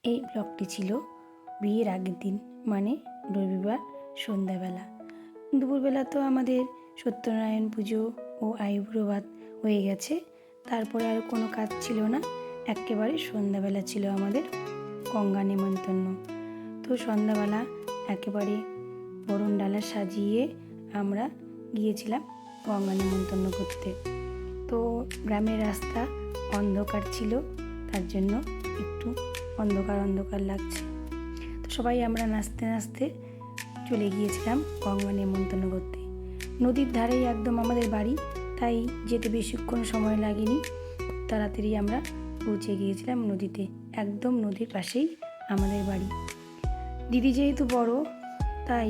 এই ব্লগটি ছিল বিয়ের আগের দিন, মানে রবিবার সন্ধ্যাবেলা। দুপুরবেলা তো আমাদের সত্যনারায়ণ পুজো ও আইবুড়ো ভাত হয়ে গেছে, তারপরে আর কোনো কাজ ছিল না। একেবারে সন্ধ্যাবেলা ছিল আমাদের গঙ্গা নেমন্তন্ন। তো সন্ধ্যাবেলা একেবারে বরণ ডালা সাজিয়ে আমরা গিয়েছিলাম গঙ্গা নেমন্তন্ন করতে। তো গ্রামের রাস্তা অন্ধকার ছিল, তার জন্য একটু অন্ধকার অন্ধকার লাগছে। তো সবাই আমরা নাচতে নাচতে চলে গিয়েছিলাম গঙ্গা নেমন্তন্ন করতে। নদীর ধারেই একদম আমাদের বাড়ি, তাই যেতে বেশিক্ষণ সময় লাগেনি, তাড়াতাড়ি আমরা পৌঁছে গিয়েছিলাম নদীতে। একদম নদীর পাশেই আমাদের বাড়ি। দিদি যেহেতু বড়, তাই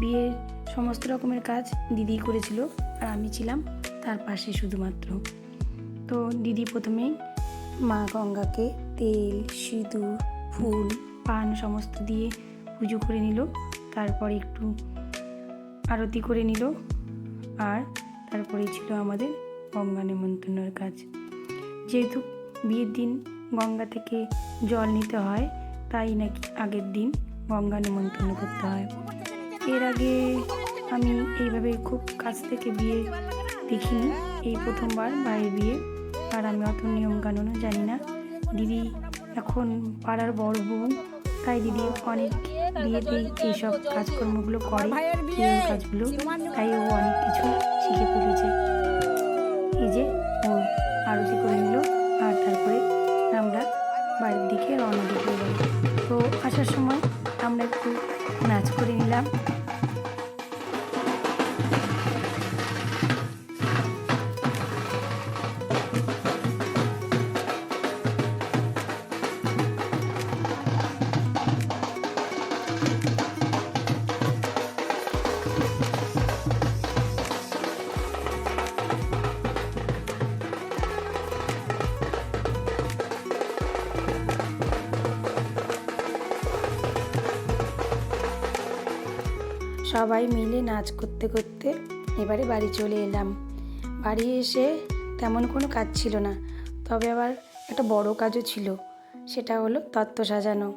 বিয়ের সমস্ত রকমের কাজ দিদি করেছিল, আর আমি ছিলাম তার পাশে শুধুমাত্র। তো দিদি প্রথমেই মা গঙ্গাকে তেল, সিঁদুর, ফুল, পান সমস্ত দিয়ে পুজো করে নিল। তারপরে একটু আরতি করে নিল, আর তারপরেই ছিল আমাদের গঙ্গা নেমন্তন্নের কাজ। যেহেতু বিয়ের দিন গঙ্গা থেকে জল নিতে হয়, তাই নাকি আগের দিন গঙ্গা নেমন্তন্ন করতে হয়। এর আগে আমি এইভাবে খুব কাছ থেকে বিয়ে দেখিনি, এই প্রথমবার ভাইয়ের বিয়ে, আর আমি অত নিয়মকানুনও জানি না। দিদি এখন পাড়ার বড় বউ, তাই দিদি অনেক বিয়েতেই এইসব কাজকর্মগুলো করে, নিয়ম কাজগুলো, তাই ও অনেক কিছু শিখে ফেলেছে। এই যে ও আরতি করে নিল, আর তারপরে আমরা বাড়ির দিকে রওনা দিয়ে গেলাম। তো আসার সময় আমরা একটু নাচ করে নিলাম। সবাই মিলে নাচ করতে করতে এবারে বাড়ি চলে এলাম। বাড়ি এসে তেমন কোনো কাজ ছিল না, তবে আবার একটা বড় কাজও ছিল। সেটা হলো তত্ত্ব সাজানো।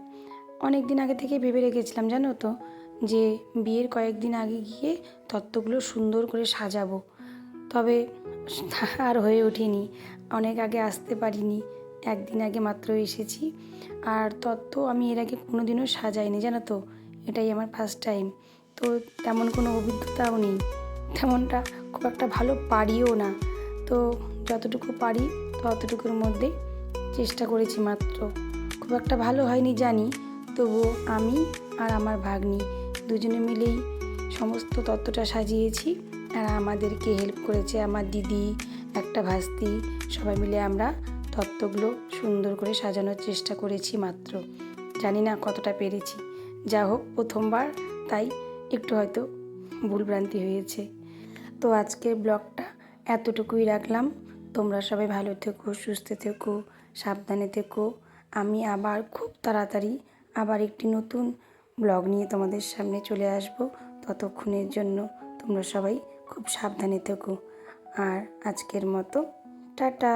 অনেক দিন আগে থেকে ভেবে রেখেছিলাম, জানো তো, যে বিয়ের কয়েকদিন আগে গিয়ে তত্ত্বগুলো সুন্দর করে সাজাবো, তবে আর হয়ে ওঠেনি। অনেক আগে আসতে পারিনি, একদিন আগে মাত্র এসেছি। আর তত্ত্ব আমি এর আগে কোনো দিনও সাজাইনি, জানো তো, এটাই আমার ফার্স্ট টাইম। তো তেমন কোনো অভিজ্ঞতাও নেই, তেমনটা খুব একটা ভালো পারিও না। তো যতটুকু পারি ততটুকুর মধ্যে চেষ্টা করেছি মাত্র। খুব একটা ভালো হয়নি জানি, তবুও আমি আর আমার ভাগ্নি দুজনে মিলেই সমস্ত তত্ত্বটা সাজিয়েছি। আর আমাদেরকে হেল্প করেছে আমার দিদি, একটা ভাস্তি, সবাই মিলে আমরা তত্ত্বগুলো সুন্দর করে সাজানোর চেষ্টা করেছি মাত্র। জানি না কতটা পেরেছি, যা হোক প্রথমবার, তাই একটু হয়তো ভুলভ্রান্তি হয়েছে। তো আজকের ব্লগটা এতটুকুই রাখলাম। তোমরা সবাই ভালো থেকো, সুস্থ থেকো, সাবধানে থেকো। আমি আবার খুব তাড়াতাড়ি আবার একটি নতুন ব্লগ নিয়ে তোমাদের সামনে চলে আসব। ততক্ষণের জন্য তোমরা সবাই খুব সাবধানে থেকো। আর আজকের মতো টাটা।